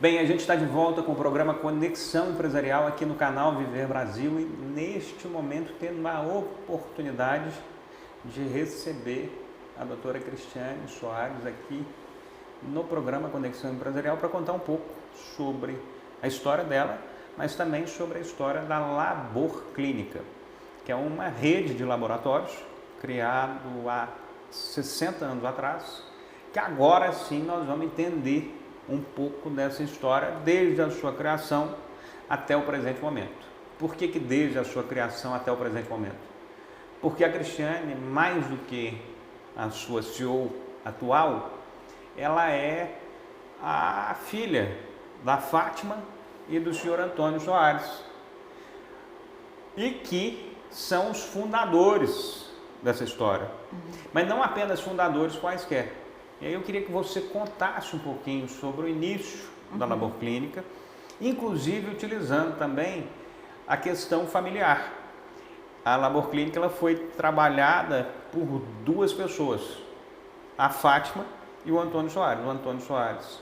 Bem, a gente está de volta com o programa Conexão Empresarial aqui no canal Viver Brasil e neste momento tendo a oportunidade de receber a doutora Cristiane Soares aqui no programa Conexão Empresarial para contar um pouco sobre a história dela, mas também sobre a história da Labor Clínica, que é uma rede de laboratórios criado há 60 anos atrás, que agora sim nós vamos entender um pouco dessa história desde a sua criação até o presente momento. Por que desde a sua criação até o presente momento? Porque a Cristiane, mais do que a sua CEO atual, ela é a filha da Fátima e do senhor Antônio Soares, e que são os fundadores dessa história, mas não apenas fundadores quaisquer. E aí eu queria que você contasse um pouquinho sobre o início da Labor Clínica, inclusive utilizando também a questão familiar. A Labor Clínica ela foi trabalhada por duas pessoas, a Fátima e o Antônio Soares. O Antônio Soares,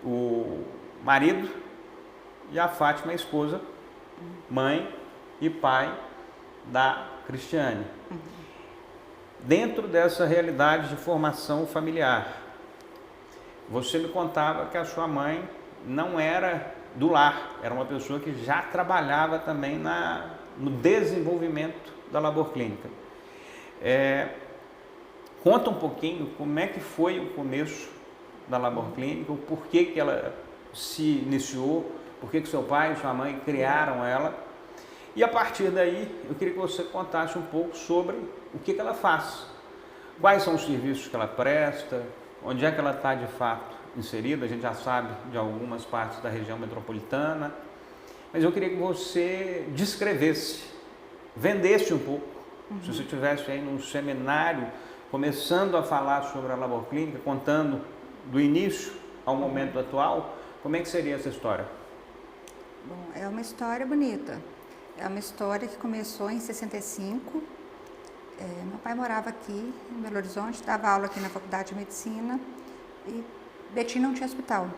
o marido, e a Fátima, a esposa, mãe e pai da Cristiane. Dentro dessa realidade de formação familiar, você me contava que a sua mãe não era do lar, era uma pessoa que já trabalhava também no desenvolvimento da Labor Clínica. Conta um pouquinho como é que foi o começo da Labor Clínica, o porquê que ela se iniciou, porquê que seu pai e sua mãe criaram ela. E a partir daí, eu queria que você contasse um pouco sobre o que ela faz, quais são os serviços que ela presta, onde é que ela está de fato inserida. A gente já sabe de algumas partes da região metropolitana, mas eu queria que você descrevesse, vendesse um pouco. Se você estivesse aí num seminário, começando a falar sobre a Labor Clínica, contando do início ao momento atual, como é que seria essa história? Bom, é uma história bonita. É uma história que começou em 65. Meu pai morava aqui em Belo Horizonte, dava aula aqui na Faculdade de Medicina e Betim não tinha hospital.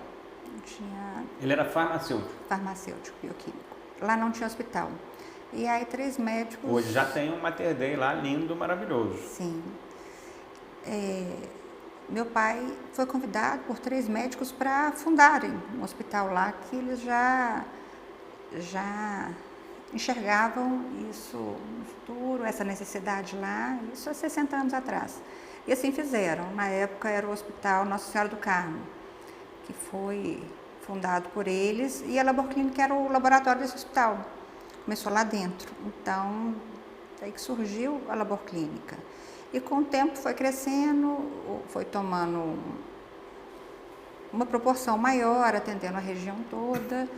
Não tinha... Ele era farmacêutico? Farmacêutico, bioquímico. Lá não tinha hospital. E aí 3 médicos... Hoje já tem um Mater Dei lá, lindo, maravilhoso. Sim. Meu pai foi convidado por 3 médicos para fundarem um hospital lá, que eles já enxergavam isso no futuro, essa necessidade lá, isso há 60 anos atrás. E assim fizeram. Na época era o Hospital Nossa Senhora do Carmo, que foi fundado por eles, e a Labor Clínica era o laboratório desse hospital. Começou lá dentro. Então, daí que surgiu a Labor Clínica. E com o tempo foi crescendo, foi tomando uma proporção maior, atendendo a região toda.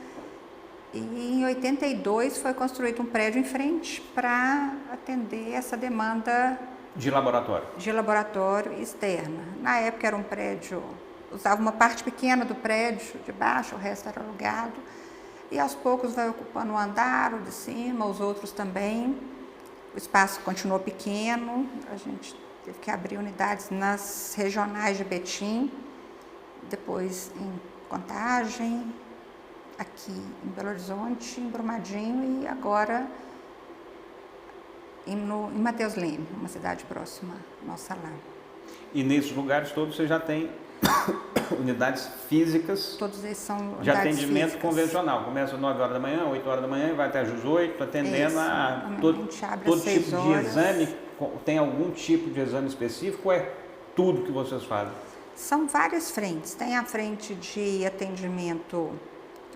E em 82 foi construído um prédio em frente para atender essa demanda de laboratório externa. Na época era um prédio, usava uma parte pequena do prédio de baixo, o resto era alugado. E aos poucos vai ocupando um andar, o de cima, os outros também. O espaço continuou pequeno, a gente teve que abrir unidades nas regionais de Betim, depois em Contagem, aqui em Belo Horizonte, em Brumadinho e agora em Mateus Leme, uma cidade próxima nossa lá. E nesses lugares todos você já tem unidades físicas? Todos eles são unidades de atendimento físicas. Convencional. Começa às 9 horas da manhã, 8 horas da manhã e vai até às 18, atendendo a todo tipo de exame. Tem algum tipo de exame específico ou é tudo que vocês fazem? São várias frentes. Tem a frente de atendimento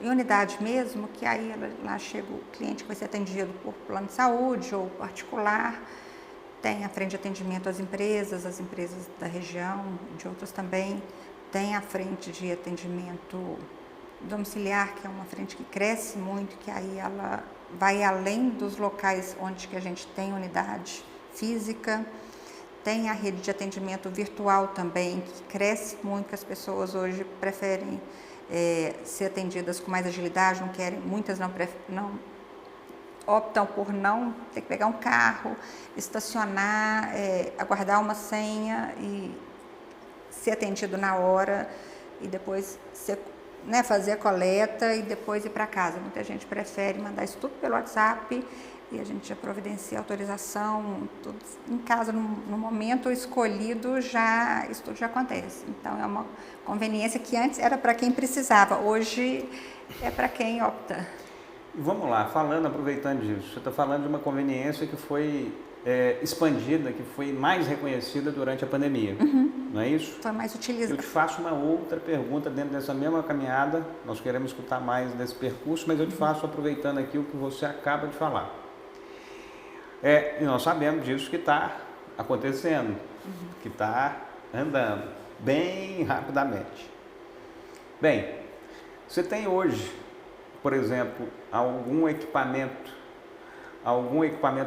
em unidade mesmo, que aí lá chega o cliente que vai ser atendido por plano de saúde ou particular. Tem a frente de atendimento às empresas da região, de outras também. Tem a frente de atendimento domiciliar, que é uma frente que cresce muito, que aí ela vai além dos locais onde que a gente tem unidade física. Tem a rede de atendimento virtual também, que cresce muito, que as pessoas hoje preferem ser atendidas com mais agilidade, não querem, muitas não optam por não ter que pegar um carro, estacionar, aguardar uma senha e ser atendido na hora e depois ser né, fazer a coleta e depois ir para casa. Muita gente prefere mandar isso tudo pelo WhatsApp e a gente já providencia autorização, tudo em casa, no momento escolhido, isso tudo já acontece. Então, é uma conveniência que antes era para quem precisava, hoje é para quem opta. Vamos lá, aproveitando disso, você está falando de uma conveniência que foi expandida, que foi mais reconhecida durante a pandemia, não é isso? Foi mais utilizada. Eu te faço uma outra pergunta dentro dessa mesma caminhada, nós queremos escutar mais desse percurso, mas eu te faço aproveitando aqui o que você acaba de falar. E nós sabemos disso que está acontecendo, que está andando bem rapidamente. Bem, você tem hoje, por exemplo, algum equipamento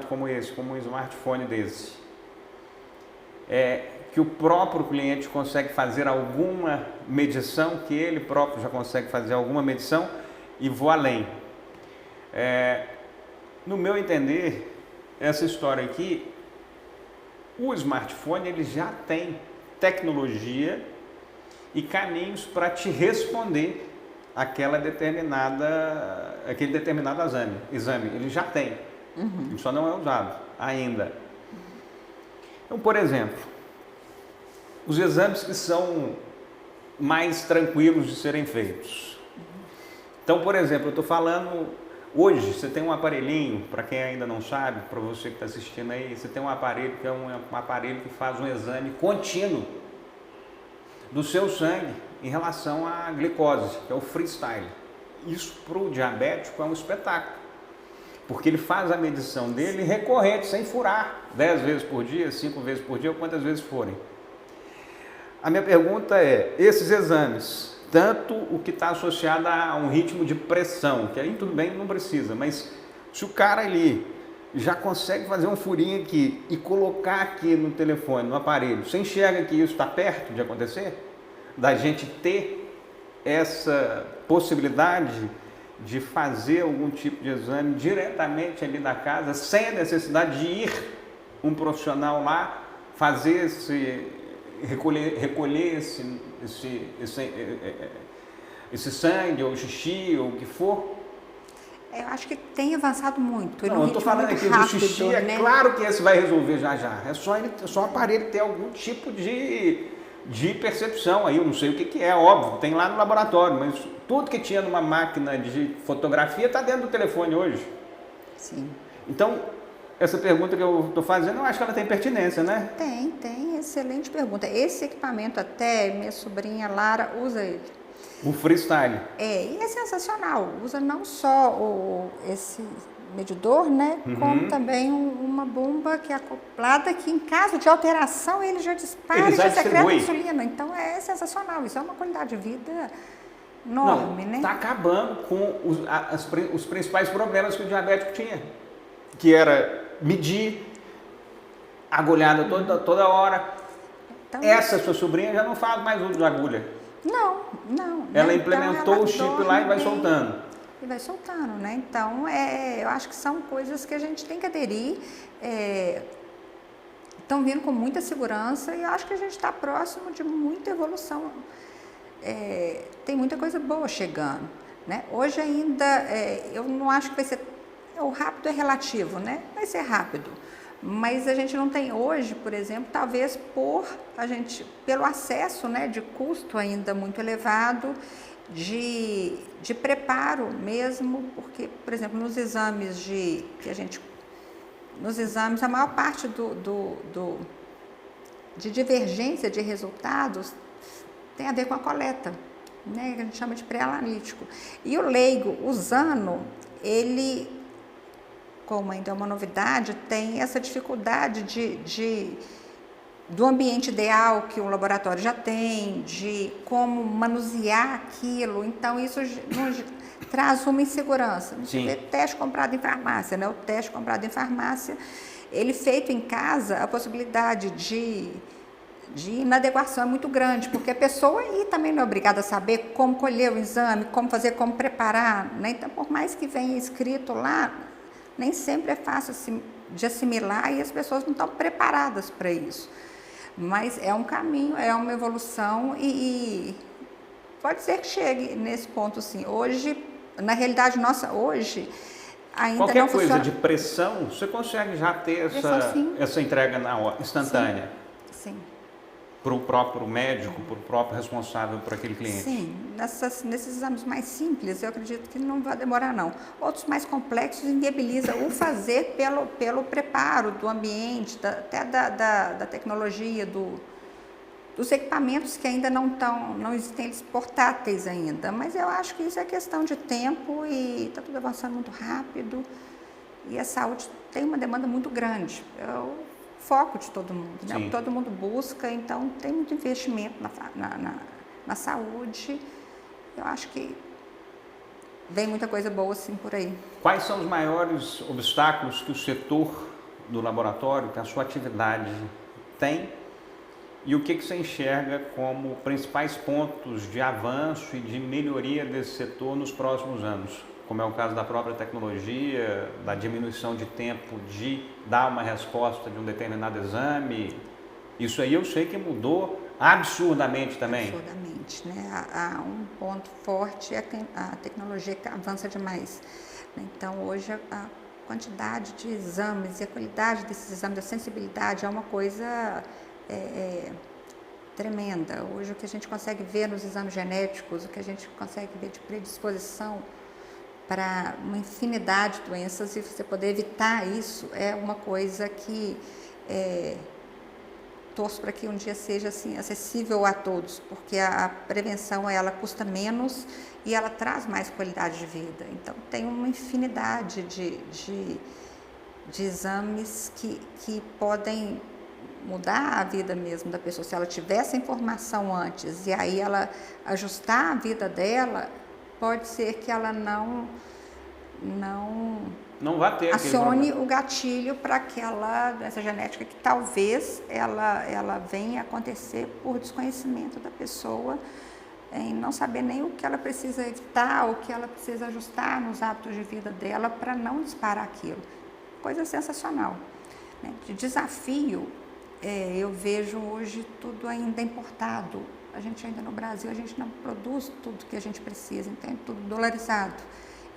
como esse, como um smartphone desse, que o próprio cliente consegue fazer alguma medição, que ele próprio já consegue fazer alguma medição, e vou além. No meu entender, essa história aqui, o smartphone ele já tem tecnologia e caminhos para te responder aquele determinado exame. Ele já tem, ele só não é usado ainda. Então, por exemplo, os exames que são mais tranquilos de serem feitos. Então, por exemplo, eu estou falando... Hoje, você tem um aparelhinho, para quem ainda não sabe, para você que está assistindo aí, você tem um aparelho que é um aparelho que faz um exame contínuo do seu sangue em relação à glicose, que é o freestyle. Isso para o diabético é um espetáculo, porque ele faz a medição dele recorrente, sem furar, 10 vezes por dia, 5 vezes por dia, ou quantas vezes forem. A minha pergunta é, esses exames... Tanto o que está associado a um ritmo de pressão, que aí tudo bem, não precisa, mas se o cara ali já consegue fazer um furinho aqui e colocar aqui no telefone, no aparelho, você enxerga que isso está perto de acontecer? Da gente ter essa possibilidade de fazer algum tipo de exame diretamente ali da casa, sem a necessidade de ir um profissional lá, fazer recolher esse sangue ou xixi ou o que for? Eu acho que tem avançado muito. Não, eu estou falando aqui do xixi, né? Claro que esse vai resolver já. É só o aparelho ter algum tipo de percepção aí, eu não sei o que é, óbvio, tem lá no laboratório, mas tudo que tinha numa máquina de fotografia está dentro do telefone hoje. Sim. Então, essa pergunta que eu estou fazendo, eu acho que ela tem pertinência, né? Tem, excelente pergunta. Esse equipamento até, minha sobrinha Lara usa ele. O freestyle. E é sensacional. Usa não só esse medidor, né? Como também uma bomba que é acoplada, que em caso de alteração ele já dispara e já secreta insulina. Então é sensacional. Isso é uma qualidade de vida enorme, né? Está acabando com os principais problemas que o diabético tinha. Que era medir, agulhada toda hora. Então, essa sua sobrinha já não faz mais uso de agulha. Não. Ela implementou o chip lá e vai soltando. E vai soltando, né? Então, eu acho que são coisas que a gente tem que aderir. Estão vindo com muita segurança e eu acho que a gente está próximo de muita evolução. Tem muita coisa boa chegando, né? Hoje ainda, eu não acho que vai ser... O rápido é relativo, né? Vai ser rápido. Mas a gente não tem hoje, por exemplo, talvez pelo acesso, né, de custo ainda muito elevado, de preparo mesmo, porque, por exemplo, nos exames a maior parte de divergência de resultados tem a ver com a coleta, né, que a gente chama de pré-analítico. E o leigo, usando, ele, como ainda é uma novidade, tem essa dificuldade do ambiente ideal que o laboratório já tem, de como manusear aquilo. Então, isso traz uma insegurança. Você vê teste comprado em farmácia, né? O teste comprado em farmácia, ele feito em casa, a possibilidade de inadequação é muito grande, porque a pessoa também não é obrigada a saber como colher o exame, como fazer, como preparar, né? Então, por mais que venha escrito lá, nem sempre é fácil de assimilar e as pessoas não estão preparadas para isso. Mas é um caminho, é uma evolução e pode ser que chegue nesse ponto, sim. Hoje, na realidade nossa, hoje, ainda qualquer não coisa funciona. de pressão, você consegue já ter Pressão, essa entrega na hora, instantânea, Sim. para o próprio médico, para o próprio responsável por aquele cliente. Sim, nesses exames mais simples, eu acredito que não vai demorar, não. Outros mais complexos inviabiliza o fazer pelo preparo do ambiente, até da tecnologia, dos equipamentos que ainda não existem, eles portáteis ainda. Mas eu acho que isso é questão de tempo e está tudo avançando muito rápido. E a saúde tem uma demanda muito grande. É o foco de todo mundo, né? Sim. Todo mundo busca, então tem muito investimento na saúde. Eu acho que vem muita coisa boa sim por aí. Quais são os maiores obstáculos que o setor do laboratório, que a sua atividade tem, e o que você enxerga como principais pontos de avanço e de melhoria desse setor nos próximos anos? Como é o caso da própria tecnologia, da diminuição de tempo de dar uma resposta de um determinado exame. Isso aí eu sei que mudou absurdamente também. Absurdamente, né? Há um ponto forte, é a tecnologia que avança demais. Então, hoje, a quantidade de exames e a qualidade desses exames, a sensibilidade é uma coisa tremenda. Hoje, o que a gente consegue ver nos exames genéticos, o que a gente consegue ver de predisposição para uma infinidade de doenças, e você poder evitar isso é uma coisa que torço para que um dia seja assim acessível a todos, porque a prevenção ela custa menos e ela traz mais qualidade de vida. Então tem uma infinidade de exames que podem mudar a vida mesmo da pessoa. Se ela tiver essa informação antes e aí ela ajustar a vida dela, pode ser que ela não vai ter acione o gatilho para aquela doença genética que talvez ela venha acontecer por desconhecimento da pessoa, em não saber nem o que ela precisa evitar, o que ela precisa ajustar nos hábitos de vida dela para não disparar aquilo. Coisa sensacional, né? De desafio, eu vejo hoje tudo ainda importado. A gente ainda no Brasil, a gente não produz tudo que a gente precisa, então é tudo dolarizado.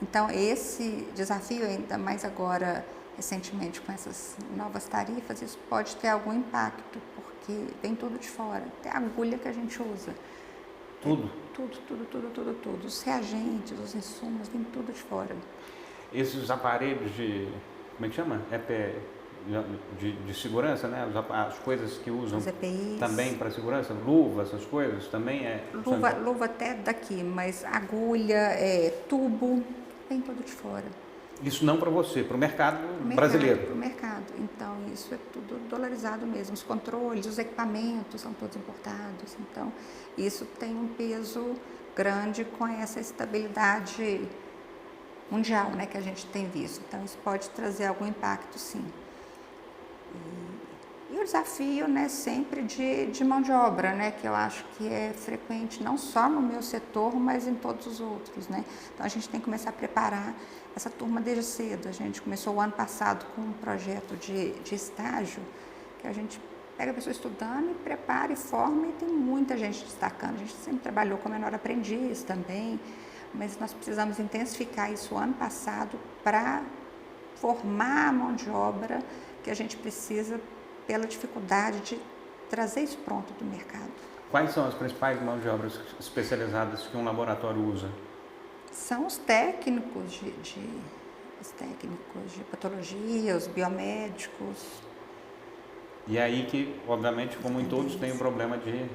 Então, esse desafio, ainda mais agora, recentemente, com essas novas tarifas, isso pode ter algum impacto, porque vem tudo de fora, até a agulha que a gente usa. Tudo? Tudo. Os reagentes, os insumos, vem tudo de fora. Esses aparelhos como é que chama? De segurança, né? As coisas que usam também para segurança, luva, essas coisas, também Luva até daqui, mas agulha, tubo, vem tudo de fora. Isso não para você, para o mercado brasileiro. Para o mercado. Então, isso é tudo dolarizado mesmo. Os controles, os equipamentos são todos importados. Então, isso tem um peso grande com essa estabilidade mundial, né, que a gente tem visto. Então, isso pode trazer algum impacto, sim. E o desafio, né, sempre de mão de obra, né, que eu acho que é frequente não só no meu setor, mas em todos os outros, né. Então a gente tem que começar a preparar essa turma desde cedo. A gente começou o ano passado com um projeto de estágio, que a gente pega a pessoa estudando e prepara e forma, e tem muita gente destacando. A gente sempre trabalhou com menor aprendiz também, mas nós precisamos intensificar isso ano passado para formar a mão de obra que a gente precisa pela dificuldade de trazer isso pronto do mercado. Quais são as principais mãos de obras especializadas que um laboratório usa? São os técnicos de patologia, os biomédicos. E aí que, obviamente, como em todos, tem o problema de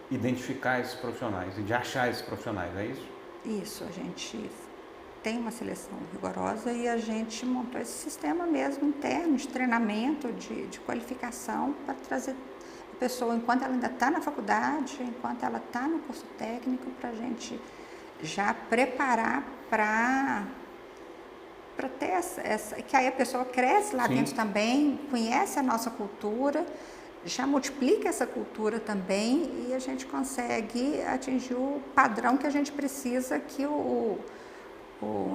identificar esses profissionais e de achar esses profissionais, é isso? Isso, a gente tem uma seleção rigorosa e a gente montou esse sistema mesmo interno de treinamento, de qualificação para trazer a pessoa, enquanto ela ainda está na faculdade, enquanto ela está no curso técnico, para a gente já preparar para ter essa, que aí a pessoa cresce lá dentro também, conhece a nossa cultura, já multiplica essa cultura também e a gente consegue atingir o padrão que a gente precisa, que o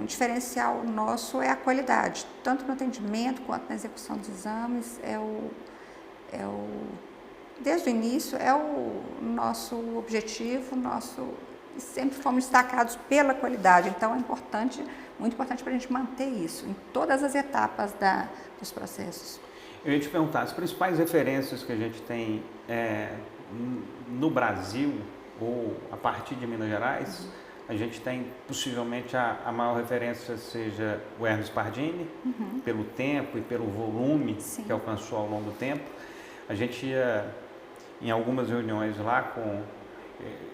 diferencial nosso é a qualidade, tanto no atendimento quanto na execução dos exames. Desde o início é o nosso objetivo, nosso sempre fomos destacados pela qualidade. Então, é importante, muito importante para a gente manter isso em todas as etapas dos processos. Eu ia te perguntar, as principais referências que a gente tem no Brasil, ou a partir de Minas Gerais, a gente tem possivelmente a maior referência seja o Hermes Pardini, pelo tempo e pelo volume Sim. que alcançou ao longo do tempo. A gente ia em algumas reuniões lá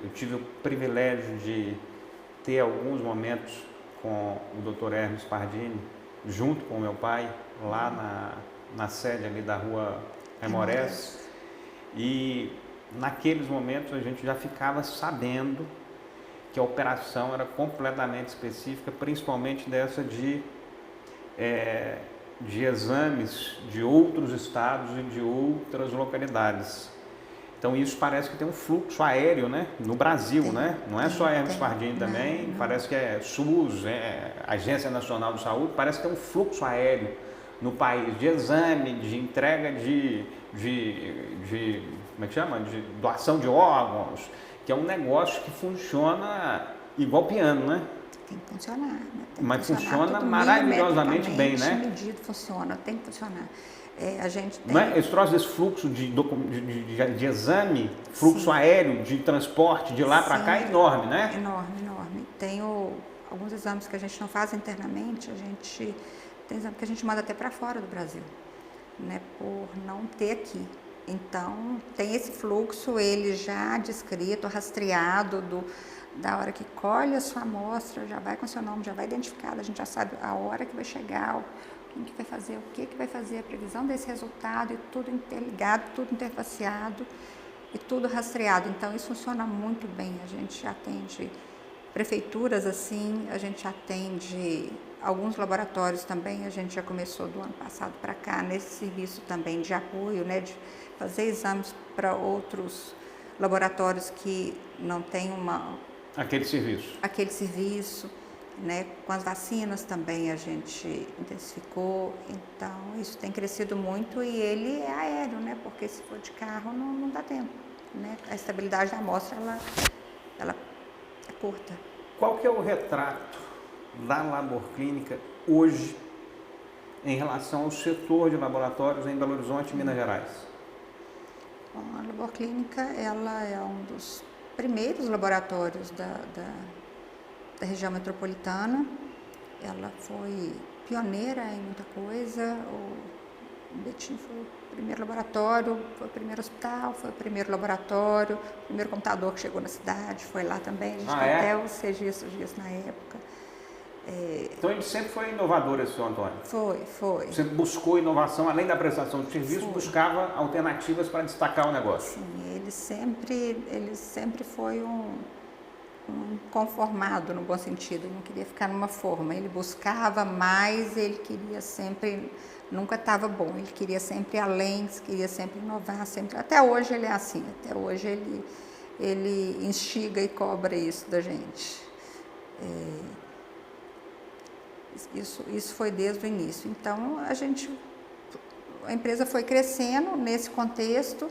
eu tive o privilégio de ter alguns momentos com o Dr. Hermes Pardini, junto com o meu pai, lá na sede ali da rua Remorés. E naqueles momentos a gente já ficava sabendo que a operação era completamente específica, principalmente dessa de exames de outros estados e de outras localidades. Então isso parece que tem um fluxo aéreo, né, no Brasil, né? Não é só Hermes Pardini também, não. Parece que é SUS, Agência Nacional de Saúde, parece que tem um fluxo aéreo no país de exame, de entrega de como é que chama? De doação de órgãos, que é um negócio que funciona igual piano, né? Tem que funcionar, né? Mas funciona maravilhosamente bem, né? Medido, funciona, tem que funcionar. A gente tem... Não é? Esse troço desse fluxo de exame, fluxo aéreo, de transporte de lá para cá é enorme, né? Enorme, enorme. Tem alguns exames que a gente não faz internamente, tem exame que a gente manda até para fora do Brasil, né? Por não ter aqui. Então, tem esse fluxo, ele já descrito, rastreado, da hora que colhe a sua amostra, já vai com seu nome, já vai identificado, a gente já sabe a hora que vai chegar, quem que vai fazer, o que vai fazer, a previsão desse resultado, e tudo interligado, tudo interfaceado e tudo rastreado. Então, isso funciona muito bem. A gente atende prefeituras assim, a gente atende alguns laboratórios também, a gente já começou do ano passado para cá, nesse serviço também de apoio, né, de fazer exames para outros laboratórios que não têm aquele serviço, né? Com as vacinas também a gente intensificou, então isso tem crescido muito e ele é aéreo, né? Porque se for de carro não dá tempo, né? A estabilidade da amostra ela é curta. Qual que é o retrato da Labor Clínica hoje em relação ao setor de laboratórios em Belo Horizonte, Minas Gerais? Bom, a Labor Clínica ela é um dos primeiros laboratórios da região metropolitana. Ela foi pioneira em muita coisa. O Betim foi o primeiro laboratório, foi o primeiro hospital, foi o primeiro laboratório, o primeiro computador que chegou na cidade, foi lá também. A gente tem até os registros disso na época. Então ele sempre foi inovador, esse senhor Antônio? Foi. Você buscou inovação, além da prestação de serviço, buscava alternativas para destacar o negócio? Sim, ele sempre foi um conformado, no bom sentido, ele não queria ficar numa forma, ele buscava mais, ele queria sempre, nunca estava bom, ele queria sempre além, queria sempre inovar, sempre, até hoje ele é assim, até hoje ele instiga e cobra isso da gente. Isso foi desde o início. Então, a empresa foi crescendo nesse contexto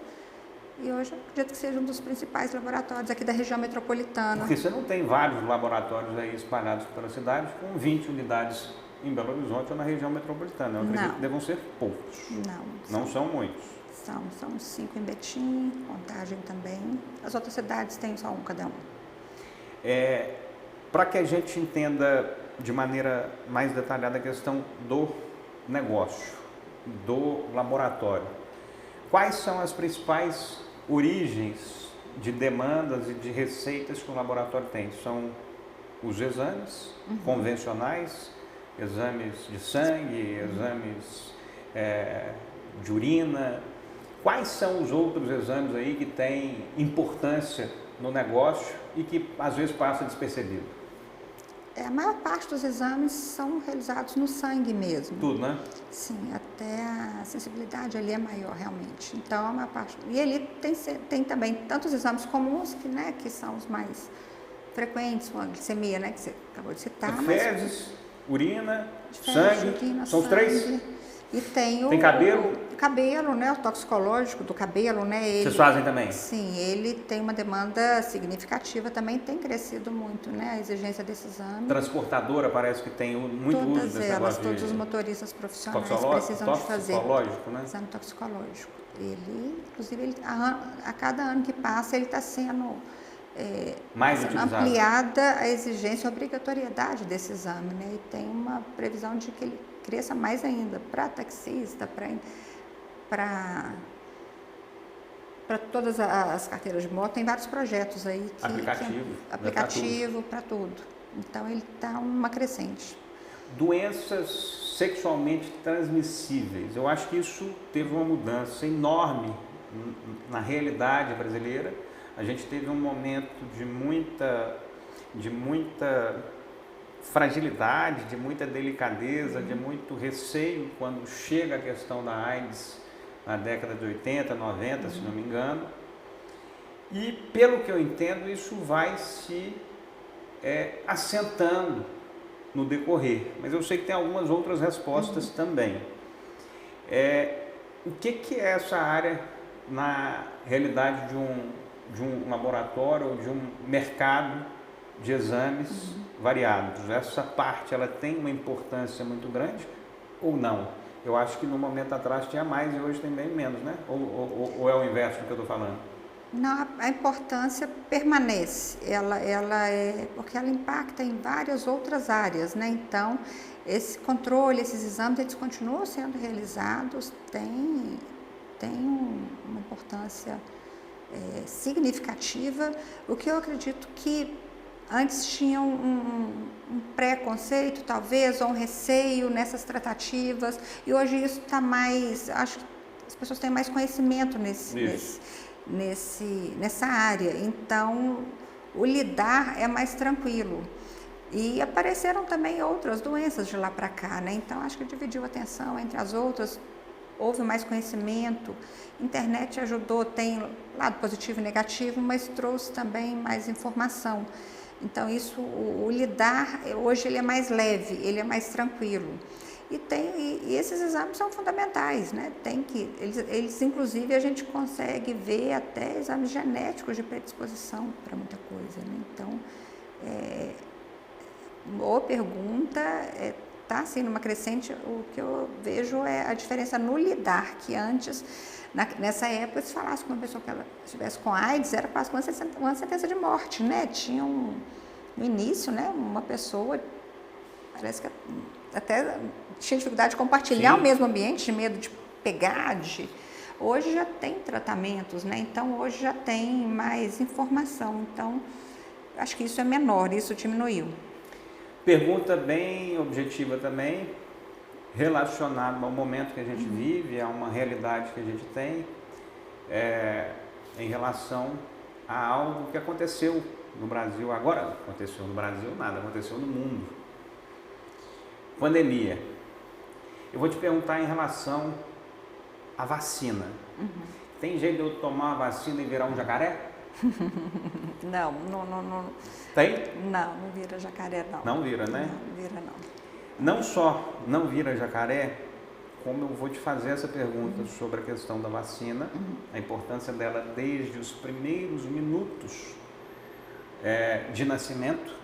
e hoje eu acredito que seja um dos principais laboratórios aqui da região metropolitana. Porque você não tem vários laboratórios aí espalhados pela cidade com 20 unidades em Belo Horizonte ou na região metropolitana. Eu acredito que devam ser poucos. Não são muitos. São 5 em Betim, Contagem também. As outras cidades têm só um cada um. Para que a gente entenda de maneira mais detalhada a questão do negócio, do laboratório, quais são as principais origens de demandas e de receitas que o laboratório tem? São os exames convencionais, exames de sangue, exames de urina. Quais são os outros exames aí que têm importância no negócio e que às vezes passa despercebido? A maior parte dos exames são realizados no sangue mesmo. Tudo, né? Sim, até a sensibilidade ali é maior realmente. Então, a maior parte... E ali tem também tantos exames comuns que são os mais frequentes, com a glicemia, né, que você acabou de citar. Fezes, urina, sangue, são os três? E tem cabelo? cabelo, né, o toxicológico do cabelo, né? Vocês fazem também? Sim, ele tem uma demanda significativa, também tem crescido muito, né, a exigência desse exame. Transportadora parece que tem muito uso desse negócio todos os motoristas profissionais precisam de fazer toxicológico, né? exame toxicológico. Inclusive, a cada ano que passa, ele está sendo mais utilizado. Ampliada a exigência e a obrigatoriedade desse exame, né? E tem uma previsão de que ele cresça mais ainda para taxista, para todas as carteiras de moto. Tem vários projetos aí. Aplicativo para tudo. Então, ele está uma crescente. Doenças sexualmente transmissíveis. Eu acho que isso teve uma mudança enorme na realidade brasileira. A gente teve um momento de muita fragilidade, de muita delicadeza, de muito receio quando chega a questão da AIDS na década de 80, 90, se não me engano. E, pelo que eu entendo, isso vai se assentando no decorrer. Mas eu sei que tem algumas outras respostas também. O que é essa área na realidade de um laboratório ou de um mercado de exames variados? Essa parte, ela tem uma importância muito grande ou não? Eu acho que no momento atrás tinha mais e hoje tem bem menos, né? Ou é o inverso do que eu estou falando? Não, a importância permanece, porque ela impacta em várias outras áreas, né? Então, esse controle, esses exames, eles continuam sendo realizados, tem uma importância significativa. O que eu acredito que antes tinha um preconceito, talvez, ou um receio nessas tratativas, e hoje isso está mais, acho que as pessoas têm mais conhecimento nessa área, então o lidar é mais tranquilo. E apareceram também outras doenças de lá para cá, né? Então acho que dividiu a atenção entre as outras, houve mais conhecimento, internet ajudou, tem lado positivo e negativo, mas trouxe também mais informação. Então isso, o lidar, hoje ele é mais leve, ele é mais tranquilo. E esses exames são fundamentais, né? Eles inclusive a gente consegue ver até exames genéticos de predisposição para muita coisa, né? Então, boa pergunta, está sendo uma crescente. O que eu vejo é a diferença no lidar, que antes, nessa época, se falasse com uma pessoa que ela estivesse com AIDS, era quase uma sentença de morte, né? Tinha no início, né, uma pessoa, parece que até tinha dificuldade de compartilhar o mesmo ambiente, de medo de pegar, hoje já tem tratamentos, né? Então hoje já tem mais informação, então acho que isso é menor, isso diminuiu. Pergunta bem objetiva também, relacionada ao momento que a gente vive, a uma realidade que a gente tem, em relação a algo que aconteceu no Brasil. Agora aconteceu no Brasil nada, aconteceu no mundo. Pandemia. Eu vou te perguntar em relação à vacina. Tem jeito de eu tomar a vacina e virar um jacaré? Não. Tem? Não vira jacaré, não. Não vira, né? Não vira, não. Não só não vira jacaré, como eu vou te fazer essa pergunta sobre a questão da vacina, a importância dela desde os primeiros minutos de nascimento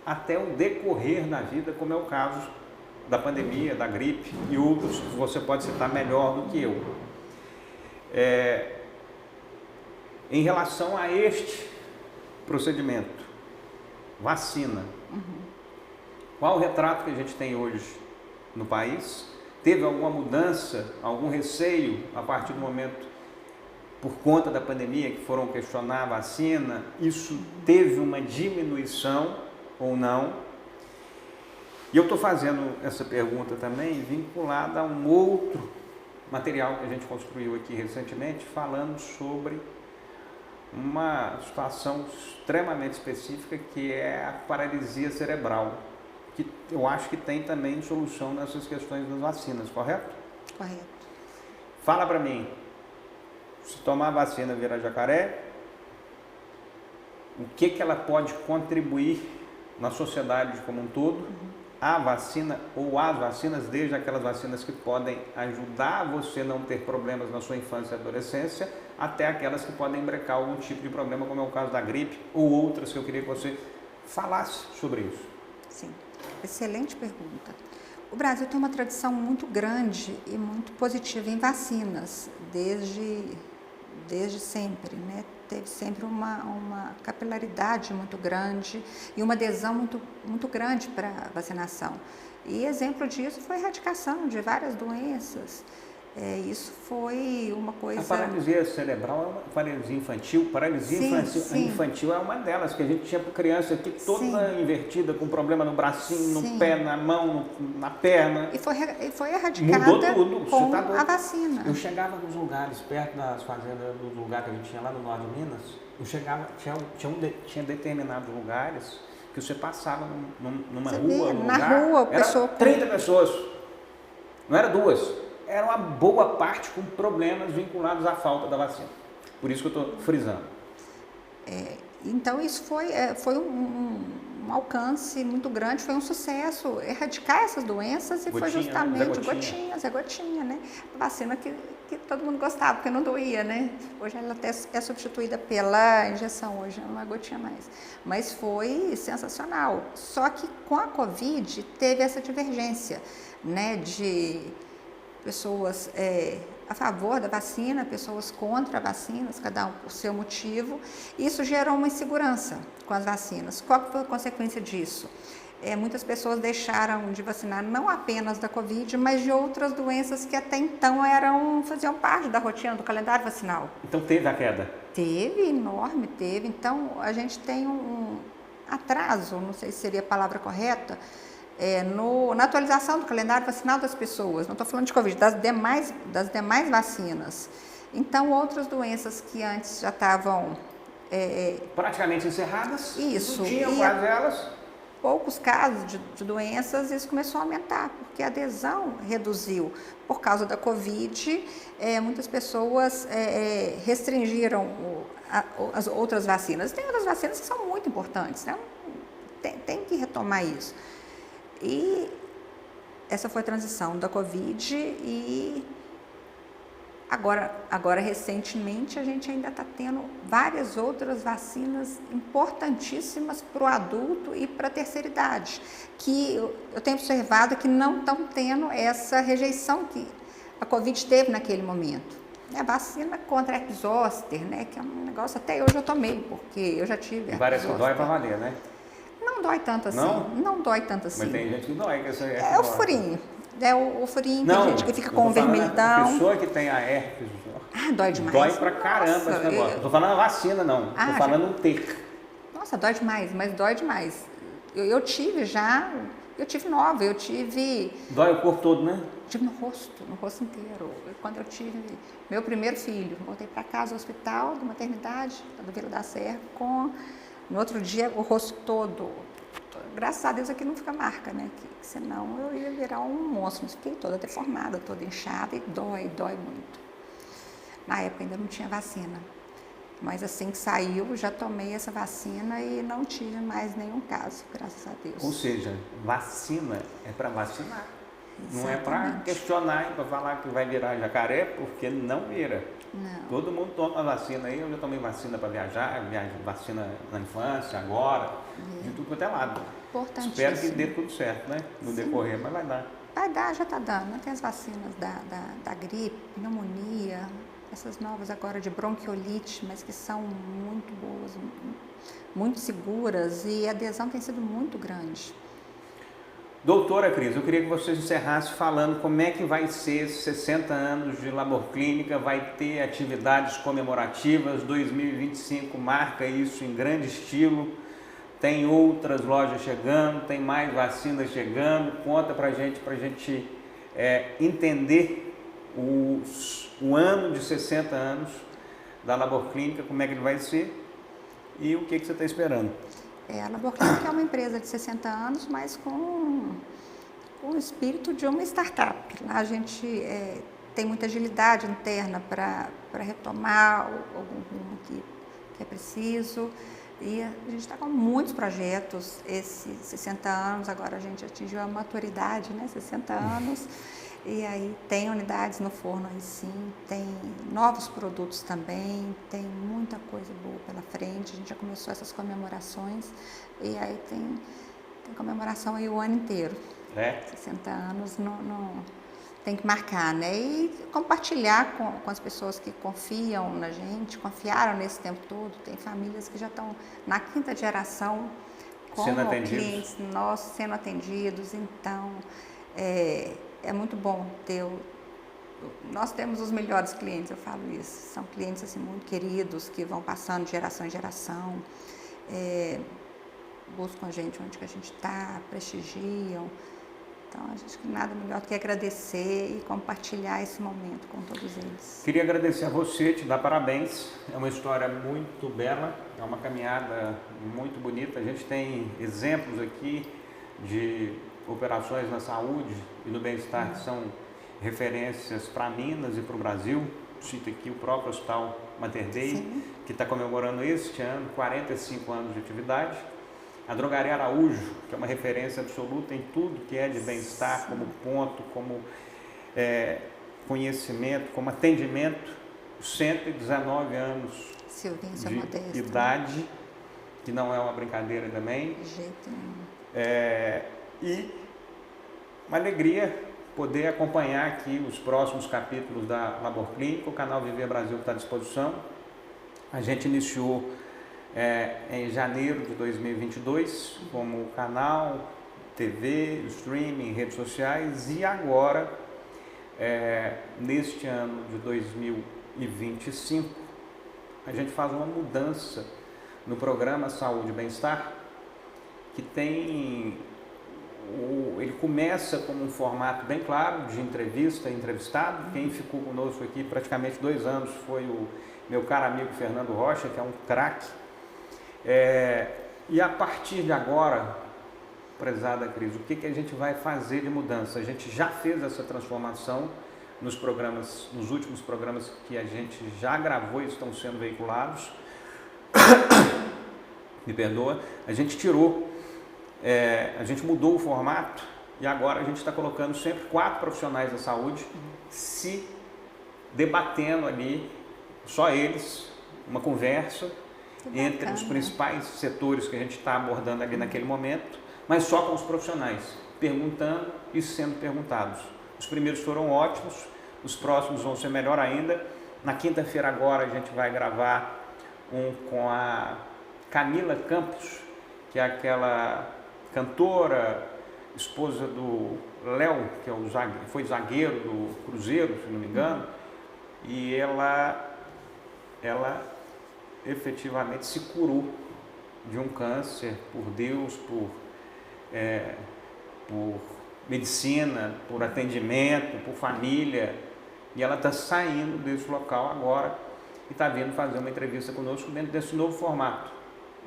até o decorrer da vida, como é o caso da pandemia, da gripe e outros que você pode citar melhor do que eu. Em relação a este procedimento, vacina, qual o retrato que a gente tem hoje no país? Teve alguma mudança, algum receio a partir do momento, por conta da pandemia, que foram questionar a vacina? Isso teve uma diminuição ou não? E eu estou fazendo essa pergunta também vinculada a um outro material que a gente construiu aqui recentemente, falando sobre uma situação extremamente específica, que é a paralisia cerebral, que eu acho que tem também solução nessas questões das vacinas, correto? Correto. Fala para mim, se tomar a vacina vira jacaré, o que ela pode contribuir na sociedade como um todo a vacina ou as vacinas, desde aquelas vacinas que podem ajudar você a não ter problemas na sua infância e adolescência, até aquelas que podem brecar algum tipo de problema, como é o caso da gripe, ou outras que eu queria que você falasse sobre isso. Sim, excelente pergunta. O Brasil tem uma tradição muito grande e muito positiva em vacinas, desde sempre, né? Teve sempre uma capilaridade muito grande e uma adesão muito grande para a vacinação. E exemplo disso foi a erradicação de várias doenças. Isso foi uma coisa... A paralisia cerebral é uma paralisia infantil. Infantil é uma delas, que a gente tinha criança aqui toda invertida, com problema no bracinho, no pé, na mão, na perna. E foi erradicada com a vacina. Eu chegava nos lugares, perto das fazendas, do lugar que a gente tinha lá no norte de Minas, eu chegava, tinha determinados lugares que você passava numa rua, num lugar, pessoa... 30 pessoas, não era duas. Era uma boa parte com problemas vinculados à falta da vacina. Por isso que eu estou frisando. Então, isso foi um alcance muito grande, foi um sucesso. Erradicar essas doenças e foi justamente gotinha, né? A vacina que todo mundo gostava, porque não doía, né? Hoje ela até é substituída pela injeção, hoje não é gotinha mais. Mas foi sensacional. Só que com a Covid teve essa divergência, né? De pessoas a favor da vacina, pessoas contra a vacina, cada um por seu motivo. Isso gerou uma insegurança com as vacinas. Qual foi a consequência disso? Muitas pessoas deixaram de vacinar não apenas da Covid, mas de outras doenças que até então faziam parte da rotina, do calendário vacinal. Então teve a queda? Teve, enorme, teve. Então a gente tem um atraso, não sei se seria a palavra correta, na atualização do calendário vacinal das pessoas, não estou falando de Covid, das demais vacinas. Então, outras doenças que antes já estavam... praticamente encerradas, isso, não tinham quase elas. Poucos casos de doenças, isso começou a aumentar, porque a adesão reduziu. Por causa da Covid, muitas pessoas restringiram as outras vacinas. Tem outras vacinas que são muito importantes, né? Tem que retomar isso. E essa foi a transição da Covid e agora recentemente a gente ainda está tendo várias outras vacinas importantíssimas para o adulto e para a terceira idade, que eu tenho observado que não estão tendo essa rejeição que a Covid teve naquele momento. A vacina contra a Epzoster, né, que é um negócio, até hoje eu tomei, porque eu já tive. Parece que dói para valer, né? Não dói tanto assim. Não dói tanto assim. Mas tem gente que dói. É o furinho. O furinho, tem gente que fica com o vermelhidão. A pessoa que tem a herpes. Dói demais. Dói pra caramba esse negócio. Não tô falando a vacina, não. Tô falando o ter. Nossa, dói demais, mas dói demais. Eu tive nova, Dói o corpo todo, né? Tive no rosto inteiro. Quando eu tive meu primeiro filho, voltei para casa, ao hospital, da maternidade, do Vila da Serra, no outro dia, o rosto todo. Graças a Deus aqui não fica marca, né? Que senão eu ia virar um monstro. Fiquei toda deformada, toda inchada e dói muito. Na época ainda não tinha vacina. Mas assim que saiu, já tomei essa vacina e não tive mais nenhum caso, graças a Deus. Ou seja, vacina é para vacinar. Exatamente. Não é para questionar e para falar que vai virar jacaré, porque não vira. Não. Todo mundo toma vacina aí, eu já tomei vacina para viajar, vacina na infância, agora, de tudo quanto é lado. Importantíssimo. Espero que dê tudo certo, né? No decorrer, mas vai dar. Vai dar, já está dando. Tem as vacinas da gripe, pneumonia, essas novas agora de bronquiolite, mas que são muito boas, muito seguras e a adesão tem sido muito grande. Doutora Cris, eu queria que você encerrasse falando como é que vai ser 60 anos de Labor Clínica, vai ter atividades comemorativas, 2025 marca isso em grande estilo, tem outras lojas chegando, tem mais vacinas chegando, conta pra gente entender o ano de 60 anos da Labor Clínica, como é que ele vai ser e o que você está esperando. A Labor Clínica é uma empresa de 60 anos, mas com o espírito de uma startup. Lá a gente tem muita agilidade interna para retomar algum rumo que é preciso. E a gente está com muitos projetos, esses 60 anos, agora a gente atingiu a maturidade, né? 60 anos. E aí tem unidades no forno aí sim, tem novos produtos também, tem muita coisa boa pela frente. A gente já começou essas comemorações e aí tem comemoração aí o ano inteiro. 60 anos tem que marcar, né? E compartilhar com as pessoas que confiam na gente, confiaram nesse tempo todo. Tem famílias que já estão na 5ª geração como clientes nossos sendo atendidos. Então, é muito bom ter. Nós temos os melhores clientes, eu falo isso. São clientes assim, muito queridos, que vão passando de geração em geração, buscam a gente onde que a gente está, prestigiam. Então, a gente tem nada melhor do que agradecer e compartilhar esse momento com todos eles. Queria agradecer a você, te dar parabéns. É uma história muito bela, é uma caminhada muito bonita. A gente tem exemplos aqui de operações na saúde e no bem-estar que são referências para Minas e para o Brasil. Cito aqui o próprio Hospital Mater Dei, que está comemorando este ano 45 anos de atividade. A Drogaria Araújo, que é uma referência absoluta em tudo que é de bem-estar, como ponto, como conhecimento, como atendimento, 119 anos de idade, que não é uma brincadeira também. De jeito nenhum. E uma alegria poder acompanhar aqui os próximos capítulos da Labor Clínica. O canal Viver Brasil está à disposição. A gente iniciou em janeiro de 2022 como canal, TV, streaming, redes sociais, e agora, neste ano de 2025, a gente faz uma mudança no programa Saúde e Bem-Estar, que ele começa como um formato bem claro de entrevista e entrevistado. Quem ficou conosco aqui praticamente 2 anos foi o meu caro amigo Fernando Rocha, que é um craque. E a partir de agora, prezada Cris, o que a gente vai fazer de mudança? A gente já fez essa transformação nos últimos programas que a gente já gravou e estão sendo veiculados. Me perdoa, a gente a gente mudou o formato e agora a gente está colocando sempre 4 profissionais da saúde se debatendo ali, só eles, uma conversa entre os principais setores que a gente está abordando ali naquele momento, mas só com os profissionais, perguntando e sendo perguntados. Os primeiros foram ótimos, os próximos vão ser melhor ainda. Na quinta-feira agora a gente vai gravar um com a Camila Campos, que é aquela cantora, esposa do Léo, que foi zagueiro do Cruzeiro, se não me engano, e ela efetivamente se curou de um câncer por Deus, por medicina, por atendimento, por família, e ela está saindo desse local agora e está vindo fazer uma entrevista conosco dentro desse novo formato,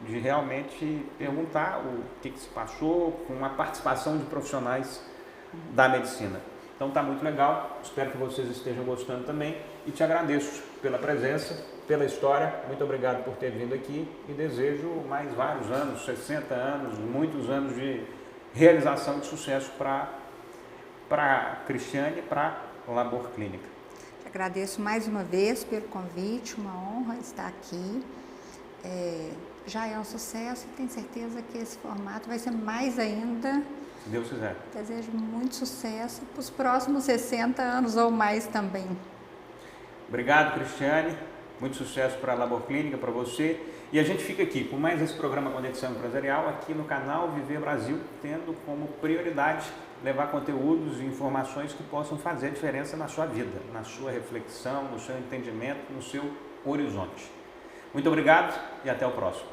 de realmente perguntar o que se passou, com a participação de profissionais da medicina. Então está muito legal, espero que vocês estejam gostando também e te agradeço pela presença, pela história. Muito obrigado por ter vindo aqui e desejo mais vários anos, 60 anos, muitos anos de realização de sucesso para a Cristiane e para a Labor Clínica. Te agradeço mais uma vez pelo convite, uma honra estar aqui. Já é um sucesso e tenho certeza que esse formato vai ser mais ainda. Se Deus quiser. Desejo muito sucesso para os próximos 60 anos ou mais também. Obrigado, Cristiane. Muito sucesso para a Labor Clínica, para você. E a gente fica aqui com mais esse programa Conexão Empresarial aqui no canal Viver Brasil, tendo como prioridade levar conteúdos e informações que possam fazer a diferença na sua vida, na sua reflexão, no seu entendimento, no seu horizonte. Muito obrigado e até o próximo.